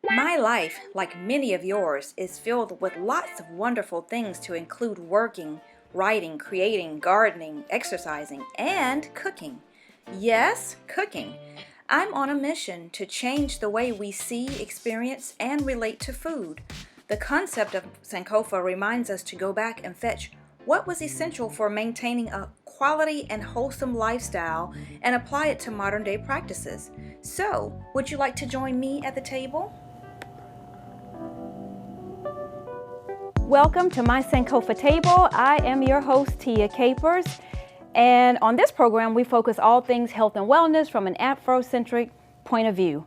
My life, like many of yours, is filled with lots of wonderful things to include working, writing, creating, gardening, exercising, and cooking. Yes, cooking. I'm on a mission to change the way we see, experience, and relate to food. The concept of Sankofa reminds us to go back and fetch what was essential for maintaining a quality and wholesome lifestyle and apply it to modern day practices. So, would you like to join me at the table? Welcome to my Sankofa table. I am your host, Tia Capers, and on this program we focus all things health and wellness from an Afrocentric point of view.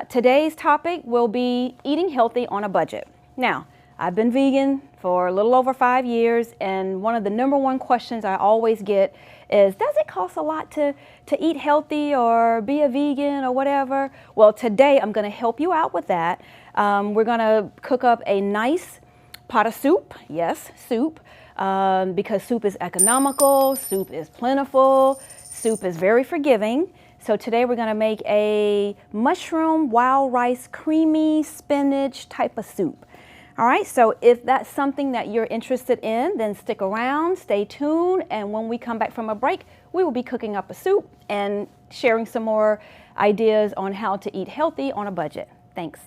Today's topic will be eating healthy on a budget. Now, I've been vegan for a little over 5 years, and one of the number one questions I always get is, does it cost a lot to eat healthy or be a vegan or whatever? Well, today I'm going to help you out with that. We're going to cook up a nice pot of soup, yes, soup, because soup is economical, soup is plentiful, soup is very forgiving. So today we're going to make a mushroom, wild rice, creamy spinach type of soup. All right, so if that's something that you're interested in, then stick around, stay tuned, and when we come back from a break, we will be cooking up a soup and sharing some more ideas on how to eat healthy on a budget. Thanks.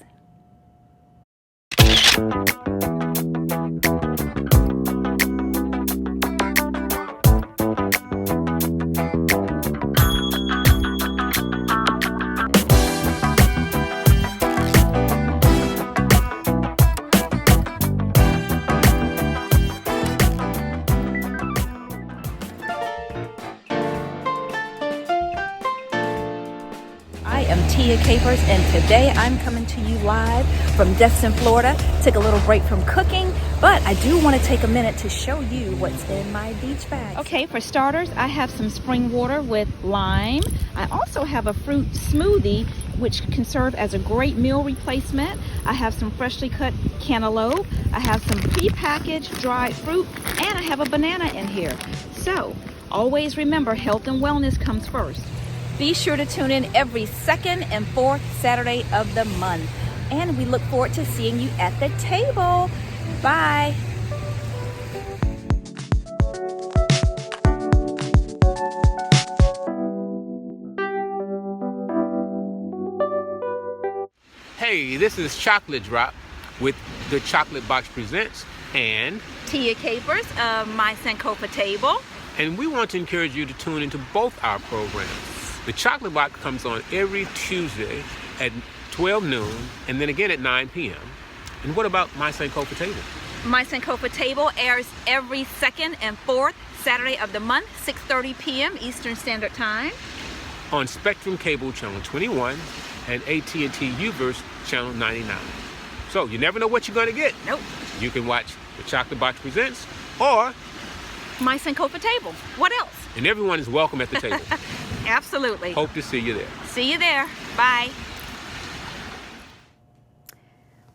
I am Tia Capers, and today I'm coming to you live from Destin, Florida. Took a little break from cooking, but I do want to take a minute to show you what's in my beach bag. Okay, for starters, I have some spring water with lime. I also have a fruit smoothie, which can serve as a great meal replacement. I have some freshly cut cantaloupe. I have some pre-packaged dried fruit, and I have a banana in here. So, always remember, health and wellness comes first. Be sure to tune in every second and fourth Saturday of the month. And we look forward to seeing you at the table. Bye. Hey, this is Chocolate Drop with the Chocolate Box Presents and Tia Capers of my Sankofa table. we want to encourage you to tune into both our programs. The Chocolate Box comes on every Tuesday at 12 noon and then again at 9 p.m. And what about My Sankofa Table? My Sankofa table airs every second and fourth Saturday of the month, 6:30 p.m. Eastern Standard Time. On Spectrum Cable Channel 21 and AT&T Uverse Channel 99. So you never know what you're going to get. Nope. You can watch the Chocolate Box Presents or My Sankofa table. What else? and everyone is welcome at the table. Absolutely. Hope to see you there. See you there. Bye.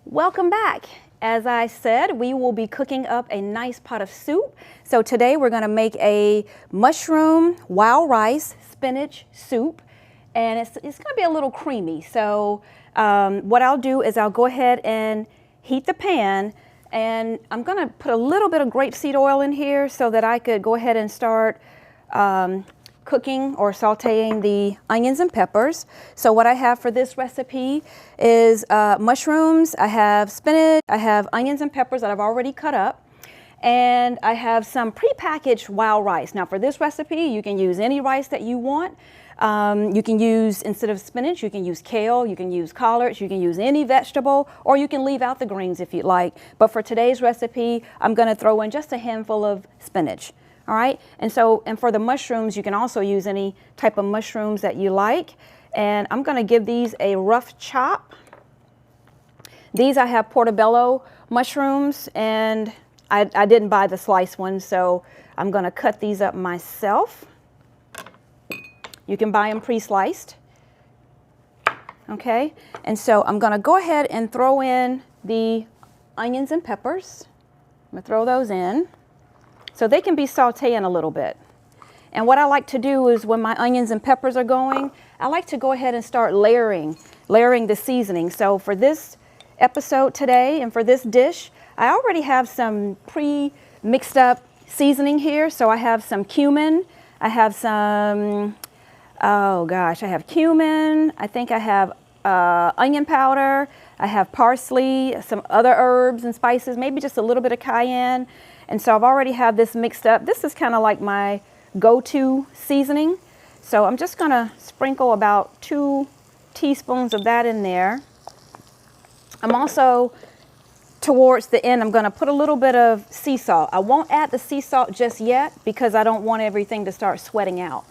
Welcome back. As I said, we will be cooking up a nice pot of soup. So today we're going to make a mushroom, wild rice, spinach soup. And it's going to be a little creamy. So what I'll do is I'll go ahead and heat the pan. And I'm going to put a little bit of grapeseed oil in here so that I could go ahead and start cooking or sauteing the onions and peppers. So what I have for this recipe is mushrooms, I have spinach, I have onions and peppers that I've already cut up, and I have some prepackaged wild rice. Now for this recipe, you can use any rice that you want. You can use, instead of spinach, you can use kale, you can use collards, you can use any vegetable, or you can leave out the greens if you'd like. But for today's recipe, I'm going to throw in just a handful of spinach. All right, and for the mushrooms, you can also use any type of mushrooms that you like. And I'm going to give these a rough chop. These I have portobello mushrooms, and I didn't buy the sliced ones, so I'm going to cut these up myself. You can buy them pre-sliced. Okay, and so I'm going to go ahead and throw in the onions and peppers. I'm going to throw those in. So they can be sauteing a little bit. And what I like to do is when my onions and peppers are going, I like to go ahead and start layering the seasoning. So for this episode today. And for this dish, I already have some pre-mixed up seasoning here. So I have some cumin. I have some, oh gosh, I have cumin. I think I have onion powder. I have parsley, some other herbs and spices, maybe just a little bit of cayenne. And so I've already had this mixed up. This is kind of like my go-to seasoning. So I'm just gonna sprinkle about 2 teaspoons of that in there. I'm also, towards the end, I'm gonna put a little bit of sea salt. I won't add the sea salt just yet because I don't want everything to start sweating out.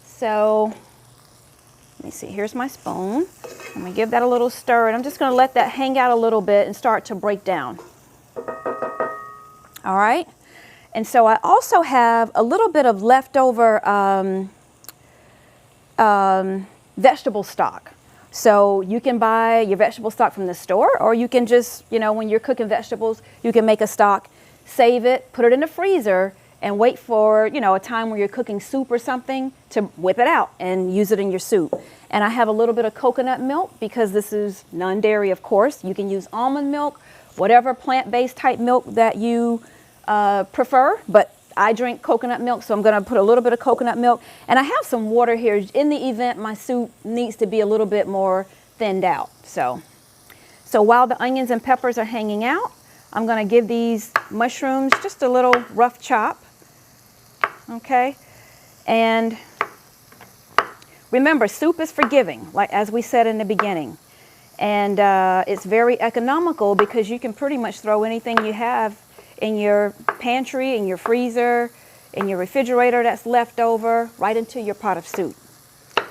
So, let me see, here's my spoon. I'm gonna give that a little stir, and I'm just gonna let that hang out a little bit and start to break down. All right, and so I also have a little bit of leftover vegetable stock. So you can buy your vegetable stock from the store, or you can just, you know, when you're cooking vegetables, you can make a stock, save it, put it in the freezer, and wait for, you know, a time where you're cooking soup or something to whip it out and use it in your soup. And I have a little bit of coconut milk because this is non-dairy, of course. You can use almond milk, whatever plant-based type milk that you prefer, but I drink coconut milk, so I'm gonna put a little bit of coconut milk. And I have some water here in the event my soup needs to be a little bit more thinned out. So while the onions and peppers are hanging out, I'm gonna give these mushrooms just a little rough chop, okay? And remember, soup is forgiving, like as we said in the beginning. And it's very economical because you can pretty much throw anything you have in your pantry, in your freezer, in your refrigerator that's left over, right into your pot of soup.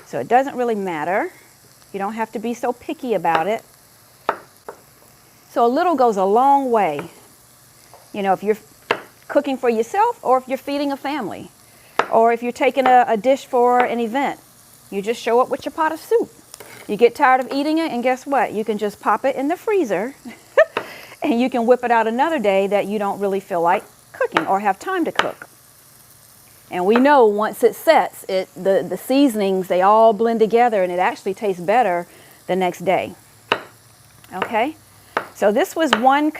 So it doesn't really matter. You don't have to be so picky about it. So a little goes a long way. You know, if you're cooking for yourself, or if you're feeding a family, or if you're taking a dish for an event, you just show up with your pot of soup. You get tired of eating it, and guess what? You can just pop it in the freezer and you can whip it out another day that you don't really feel like cooking or have time to cook. And we know once it sets, the seasonings, they all blend together, and it actually tastes better the next day. Okay? So this was one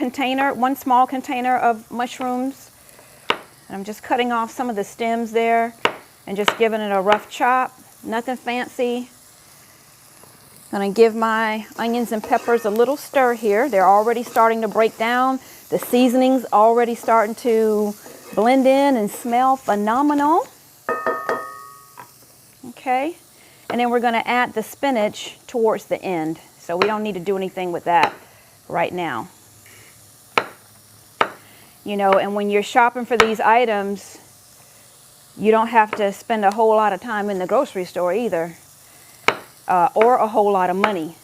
small container of mushrooms. And I'm just cutting off some of the stems there and just giving it a rough chop. Nothing fancy. Gonna give my onions and peppers a little stir here. They're already starting to break down. The seasoning's already starting to blend in and smell phenomenal. Okay, and then we're gonna add the spinach towards the end. So we don't need to do anything with that right now. You know, and when you're shopping for these items, you don't have to spend a whole lot of time in the grocery store either. Or a whole lot of money.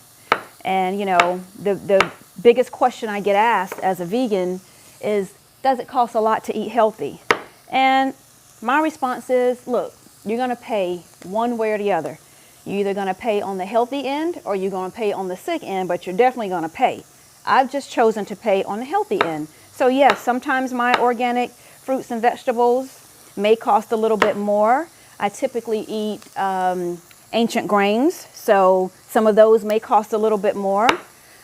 And you know, the biggest question I get asked as a vegan is, does it cost a lot to eat healthy? And my response is, look, you're gonna pay one way or the other. You're either gonna pay on the healthy end, or you're gonna pay on the sick end, but you're definitely gonna pay. I've just chosen to pay on the healthy end. So yes, sometimes my organic fruits and vegetables may cost a little bit more. I typically eat ancient grains, so some of those may cost a little bit more.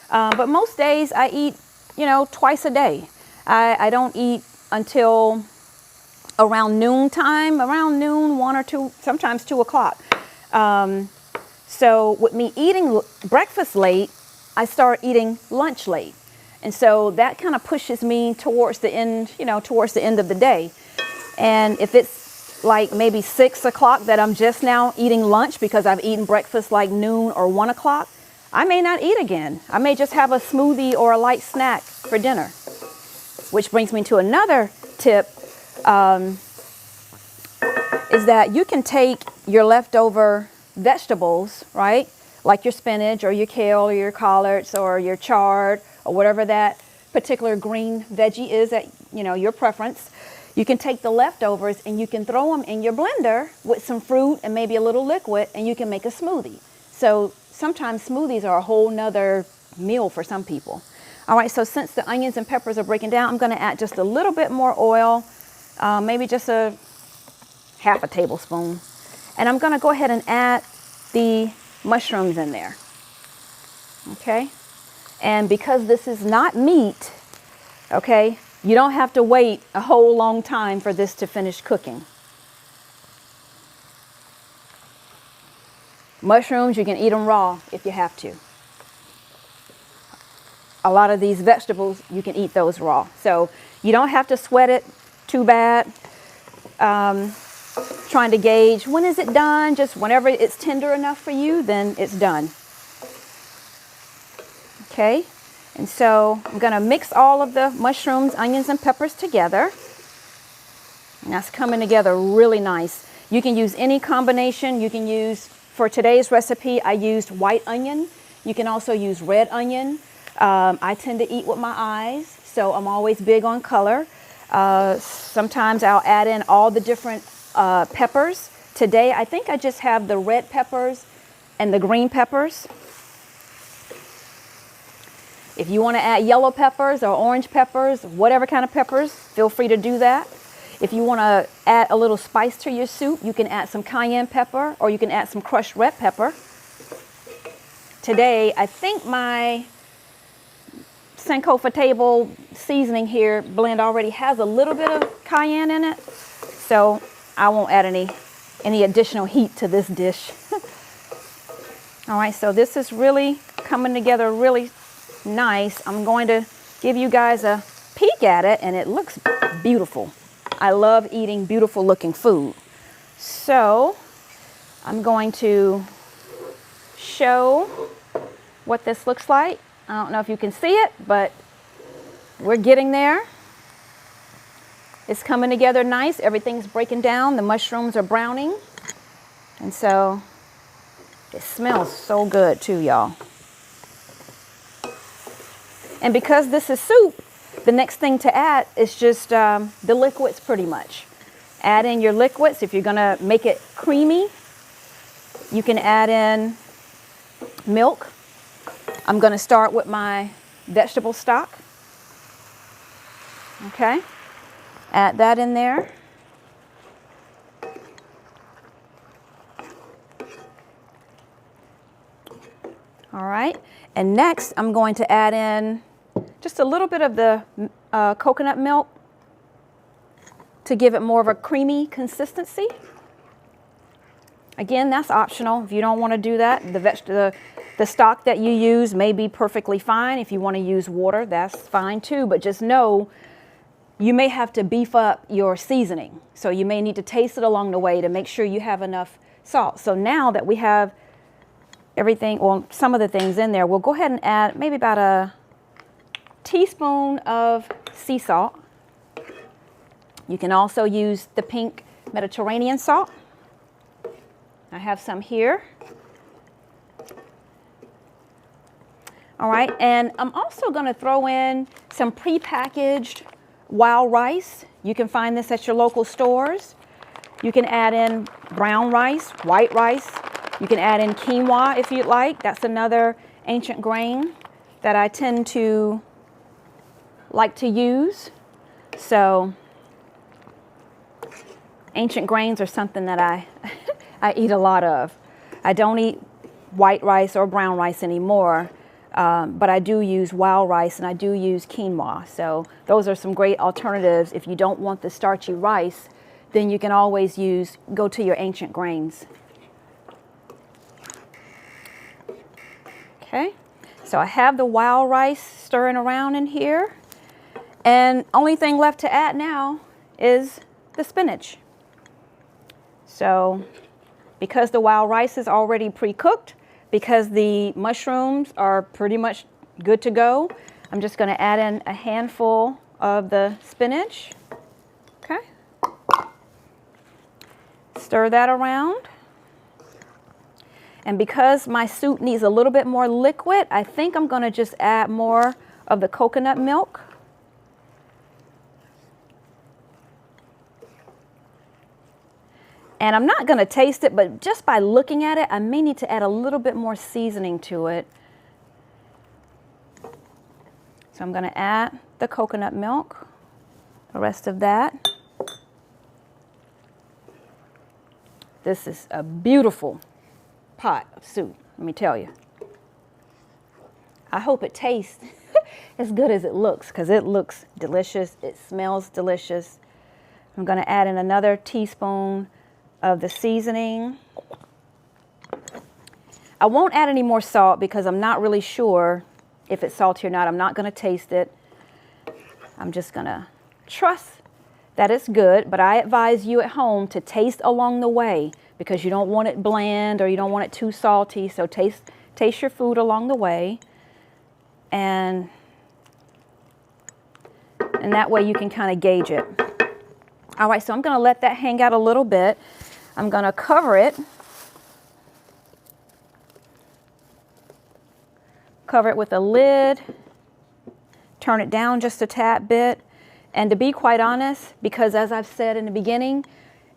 But most days I eat, you know, twice a day. I don't eat until around noon time, around noon, 1 or 2, sometimes 2 o'clock. So with me eating breakfast late, I start eating lunch late. And so that kind of pushes me towards the end, you know, towards the end of the day. And if it's like maybe 6 o'clock that I'm just now eating lunch because I've eaten breakfast like noon or 1 o'clock, I may not eat again. I may just have a smoothie or a light snack for dinner. Which brings me to another tip, is that you can take your leftover vegetables, right? Like your spinach or your kale or your collards or your chard or whatever that particular green veggie is that, you know, your preference. You can take the leftovers and you can throw them in your blender with some fruit and maybe a little liquid, and you can make a smoothie. So sometimes smoothies are a whole nother meal for some people. All right, so since the onions and peppers are breaking down, I'm gonna add just a little bit more oil, maybe just a half a tablespoon. And I'm gonna go ahead and add the mushrooms in there, okay? And because this is not meat, okay, you don't have to wait a whole long time for this to finish cooking. Mushrooms, you can eat them raw if you have to. A lot of these vegetables, you can eat those raw. So you don't have to sweat it too bad. Trying to gauge when is it done, just whenever it's tender enough for you, then it's done. Okay, and so I'm going to mix all of the mushrooms, onions, and peppers together. And that's coming together really nice. You can use any combination. You can use, for today's recipe, I used white onion. You can also use red onion. I tend to eat with my eyes, so I'm always big on color. Sometimes I'll add in all the different peppers. Today, I think I just have the red peppers and the green peppers. If you want to add yellow peppers or orange peppers, whatever kind of peppers, feel free to do that. If you want to add a little spice to your soup, you can add some cayenne pepper or you can add some crushed red pepper. Today, I think my Sankofa table seasoning here blend already has a little bit of cayenne in it, so I won't add any additional heat to this dish. All right, so this is really coming together really nice. I'm going to give you guys a peek at it, and it looks beautiful. I love eating beautiful looking food. So I'm going to show what this looks like. I don't know if you can see it, but we're getting there. It's coming together nice. Everything's breaking down. The mushrooms are browning. And so it smells so good too, y'all. And because this is soup, the next thing to add is just the liquids pretty much. Add in your liquids. If you're going to make it creamy, you can add in milk. I'm going to start with my vegetable stock. Okay. Add that in there. All right. And next, I'm going to add in just a little bit of the coconut milk to give it more of a creamy consistency. Again, that's optional. If you don't want to do that, the stock that you use may be perfectly fine. If you want to use water, that's fine too. But just know you may have to beef up your seasoning. So you may need to taste it along the way to make sure you have enough salt. So now that we have everything, well, some of the things in there, we'll go ahead and add maybe about a teaspoon of sea salt. You can also use the pink Mediterranean salt. I have some here. All right, and I'm also going to throw in some prepackaged wild rice. You can find this at your local stores. You can add in brown rice, white rice. You can add in quinoa if you'd like. That's another ancient grain that I tend to like to use. So ancient grains are something that I eat a lot of. I don't eat white rice or brown rice anymore, but I do use wild rice and I do use quinoa. So those are some great alternatives. If you don't want the starchy rice, then you can always go to your ancient grains. Okay, so I have the wild rice stirring around in here. And only thing left to add now is the spinach. So because the wild rice is already pre-cooked, because the mushrooms are pretty much good to go, I'm just going to add in a handful of the spinach. Okay. Stir that around. And because my soup needs a little bit more liquid, I think I'm going to just add more of the coconut milk. And I'm not going to taste it, but just by looking at it, I may need to add a little bit more seasoning to it. So I'm going to add the coconut milk, the rest of that. This is a beautiful pot of soup, let me tell you. I hope it tastes as good as it looks, because it looks delicious. It smells delicious. I'm going to add in another teaspoon of the seasoning. I won't add any more salt because I'm not really sure if it's salty or not. I'm not going to taste it. I'm just going to trust that it's good, but I advise you at home to taste along the way because you don't want it bland or you don't want it too salty. So taste your food along the way, and that way you can kind of gauge it. All right, so I'm going to let that hang out a little bit. I'm going to cover it. Cover it with a lid. Turn it down just a tad bit. And to be quite honest, because as I've said in the beginning,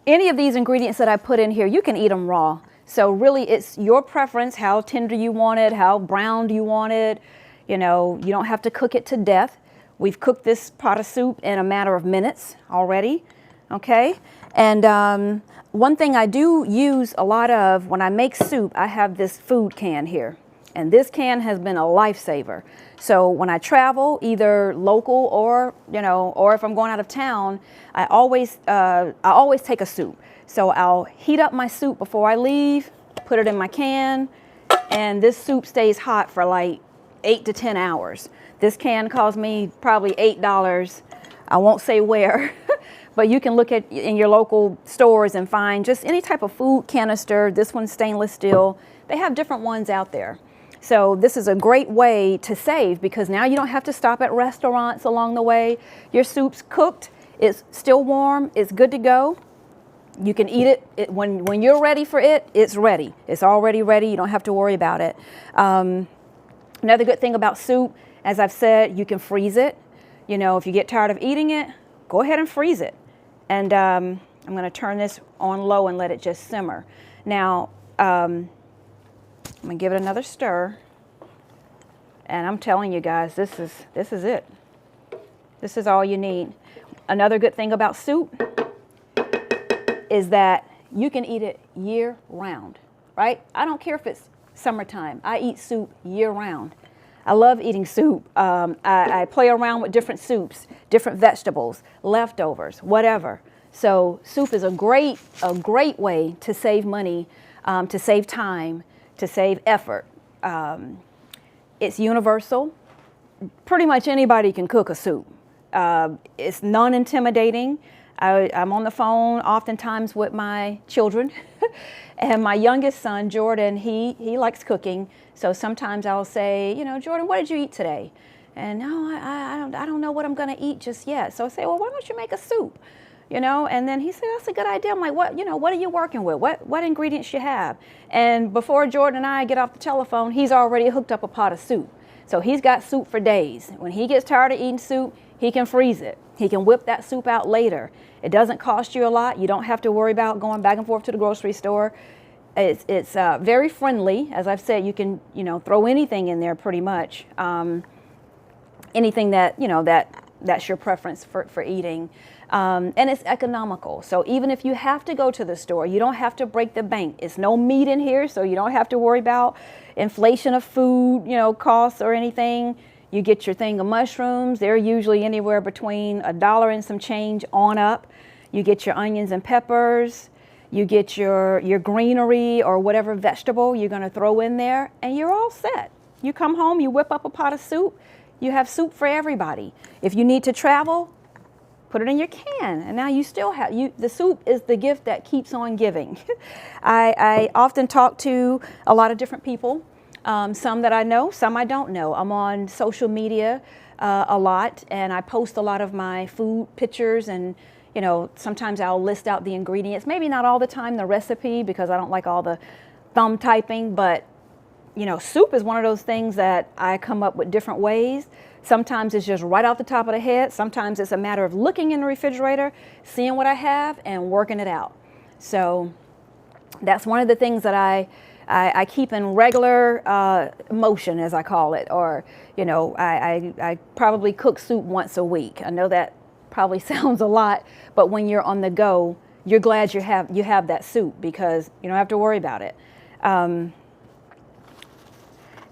any of these ingredients that I put in here, you can eat them raw. So really it's your preference, how tender you want it, how browned you want it. You know, you don't have to cook it to death. We've cooked this pot of soup in a matter of minutes already, okay? And one thing I do use a lot of when I make soup, I have this food can here. And this can has been a lifesaver. So when I travel, either local or, you know, or if I'm going out of town, I always take a soup. So I'll heat up my soup before I leave, put it in my can, and this soup stays hot for like 8 to 10 hours. This can cost me probably $8. I won't say where, but you can look at in your local stores and find just any type of food canister. This one's stainless steel. They have different ones out there. So this is a great way to save because now you don't have to stop at restaurants along the way. Your soup's cooked, it's still warm, it's good to go. You can eat it when you're ready for it, it's ready. It's already ready, you don't have to worry about it. Another good thing about soup, as I've said, you can freeze it. You know, if you get tired of eating it, go ahead and freeze it. And I'm gonna turn this on low and let it just simmer. Now, I'm gonna give it another stir, and I'm telling you guys, this is it. This is all you need. Another good thing about soup is that you can eat it year round, right? I don't care if it's summertime. I eat soup year round. I love eating soup. I play around with different soups, different vegetables, leftovers, whatever. So soup is a great way to save money, to save time, to save effort. It's universal. Pretty much anybody can cook a soup. It's non-intimidating. I'm on the phone oftentimes with my children, and my youngest son, Jordan, he likes cooking. So sometimes I'll say, you know, Jordan, what did you eat today? And no, I don't know what I'm going to eat just yet. So I say, well, why don't you make a soup? You know, and then he said, that's a good idea. I'm like, what are you working with? What ingredients you have? And before Jordan and I get off the telephone, he's already hooked up a pot of soup. So he's got soup for days. When he gets tired of eating soup, he can freeze it. He can whip that soup out later. It doesn't cost you a lot. You don't have to worry about going back and forth to the grocery store. It's very friendly. As I've said, you can, you know, throw anything in there pretty much. Anything that, you know, that's your preference for eating. And it's economical. So even if you have to go to the store, you don't have to break the bank. It's no meat in here, so you don't have to worry about inflation of food, you know, costs or anything. You get your thing of mushrooms. They're usually anywhere between $1 and some change on up. You get your onions and peppers. You get your greenery or whatever vegetable you're going to throw in there, and you're all set. You come home, you whip up a pot of soup. You have soup for everybody. If you need to travel, put it in your can, and now you still have, the soup is the gift that keeps on giving. I often talk to a lot of different people, some that I know, some I don't know. I'm on social media a lot, and I post a lot of my food pictures, and you know, sometimes I'll list out the ingredients, maybe not all the time the recipe because I don't like all the thumb typing, but you know, soup is one of those things that I come up with different ways. Sometimes it's just right off the top of the head. Sometimes it's a matter of looking in the refrigerator, seeing what I have, and working it out. So that's one of the things that I keep in regular motion, as I call it. Or, you know, I probably cook soup once a week. I know that probably sounds a lot, but when you're on the go, you're glad you have that soup because you don't have to worry about it.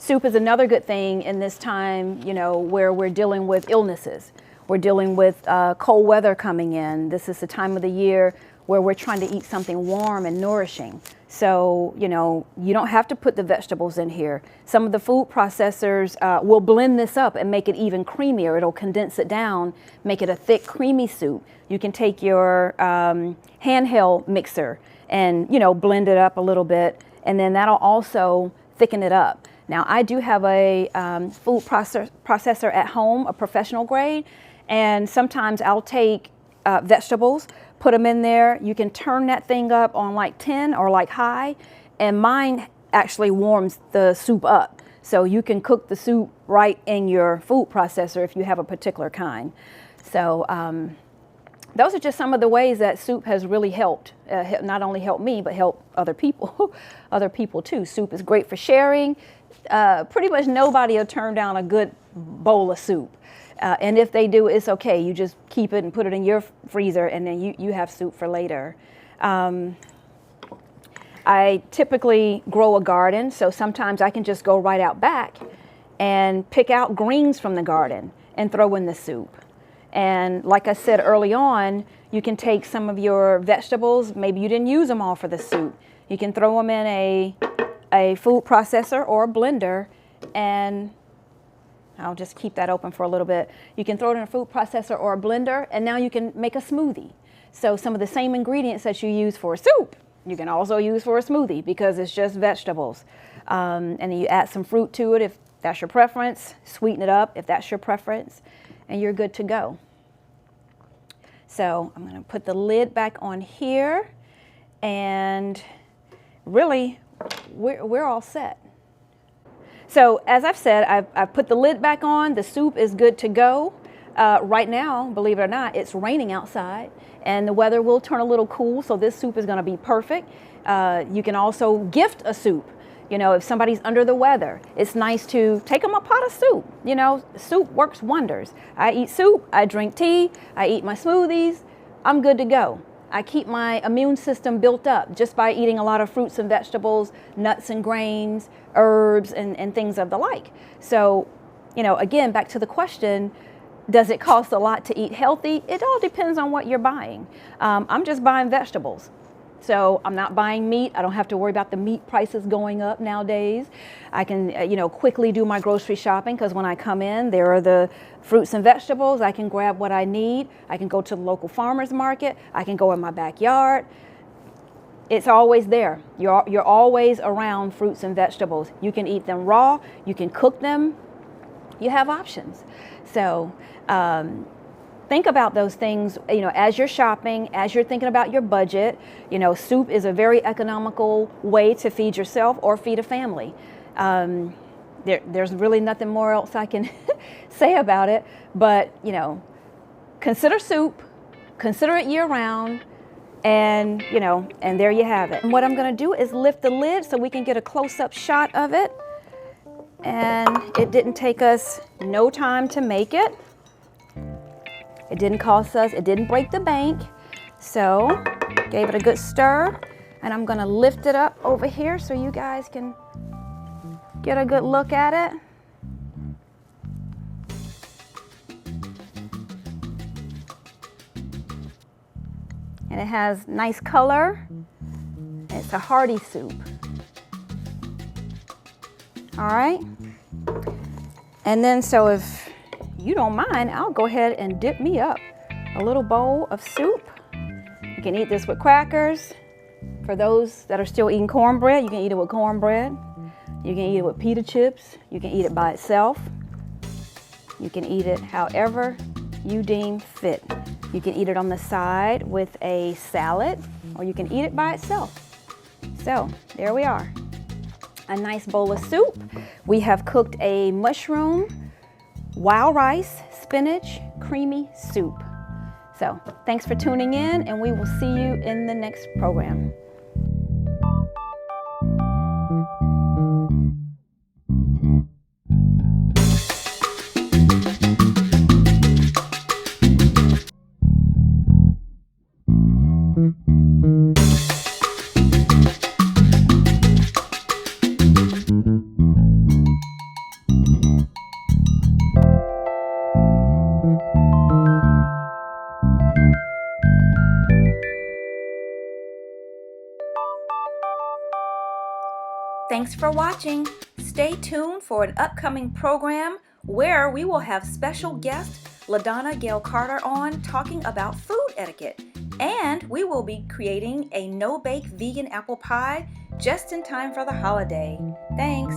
Soup is another good thing in this time, you know, where we're dealing with illnesses. We're dealing with cold weather coming in. This is the time of the year where we're trying to eat something warm and nourishing. So, you know, you don't have to put the vegetables in here. Some of the food processors will blend this up and make it even creamier. It'll condense it down, make it a thick, creamy soup. You can take your handheld mixer and, you know, blend it up a little bit, and then that'll also thicken it up. Now, I do have a food processor at home, a professional grade, and sometimes I'll take vegetables, put them in there. You can turn that thing up on like 10 or like high, and mine actually warms the soup up. So you can cook the soup right in your food processor if you have a particular kind. So those are just some of the ways that soup has really helped, not only helped me, but help other people, other people too. Soup is great for sharing. Pretty much nobody will turn down a good bowl of soup. And if they do, it's okay. You just keep it and put it in your freezer, and then you have soup for later. I typically grow a garden, so sometimes I can just go right out back and pick out greens from the garden and throw in the soup. And like I said early on, you can take some of your vegetables, maybe you didn't use them all for the soup. You can throw them in a food processor or a blender, and I'll just keep that open for a little bit. You can throw it in a food processor or a blender, and now you can make a smoothie. So some of the same ingredients that you use for a soup, you can also use for a smoothie because it's just vegetables. And then you add some fruit to it if that's your preference, sweeten it up if that's your preference, and you're good to go. So I'm gonna put the lid back on here, and really, we're all set. So as I've said, I've put the lid back on. The soup is good to go. Right now, believe it or not, it's raining outside, and the weather will turn a little cool, so this soup is gonna be perfect. You can also gift a soup. You know, if somebody's under the weather, it's nice to take them a pot of soup. You know, soup works wonders. I eat soup, I drink tea, I eat my smoothies, I'm good to go. I keep my immune system built up just by eating a lot of fruits and vegetables, nuts and grains, herbs, and things of the like. So, you know, again, back to the question, does it cost a lot to eat healthy? It all depends on what you're buying. I'm just buying vegetables. So I'm not buying meat. I don't have to worry about the meat prices going up nowadays. I can, you know, quickly do my grocery shopping because when I come in, there are the fruits and vegetables. I can grab what I need. I can go to the local farmer's market. I can go in my backyard. It's always there. You're always around fruits and vegetables. You can eat them raw. You can cook them. You have options. So think about those things, you know, as you're shopping, as you're thinking about your budget. You know, soup is a very economical way to feed yourself or feed a family. There's really nothing more else I can say about it, but, you know, consider soup, consider it year round, and, you know, and there you have it. And what I'm gonna do is lift the lid so we can get a close-up shot of it. And it didn't take us no time to make it. It didn't cost us, it didn't break the bank. So, gave it a good stir, and I'm gonna lift it up over here so you guys can get a good look at it. And it has nice color. It's a hearty soup. All right. And then, so if you don't mind, I'll go ahead and dip me up a little bowl of soup. You can eat this with crackers. For those that are still eating cornbread, you can eat it with cornbread. You can eat it with pita chips. You can eat it by itself. You can eat it however you deem fit. You can eat it on the side with a salad, or you can eat it by itself. So there we are. A nice bowl of soup. We have cooked a mushroom, wild rice, spinach, creamy soup. So thanks for tuning in, and we will see you in the next program. Thanks for watching. Stay tuned for an upcoming program where we will have special guest LaDonna Gail Carter on talking about food etiquette. And we will be creating a no-bake vegan apple pie just in time for the holiday. Thanks.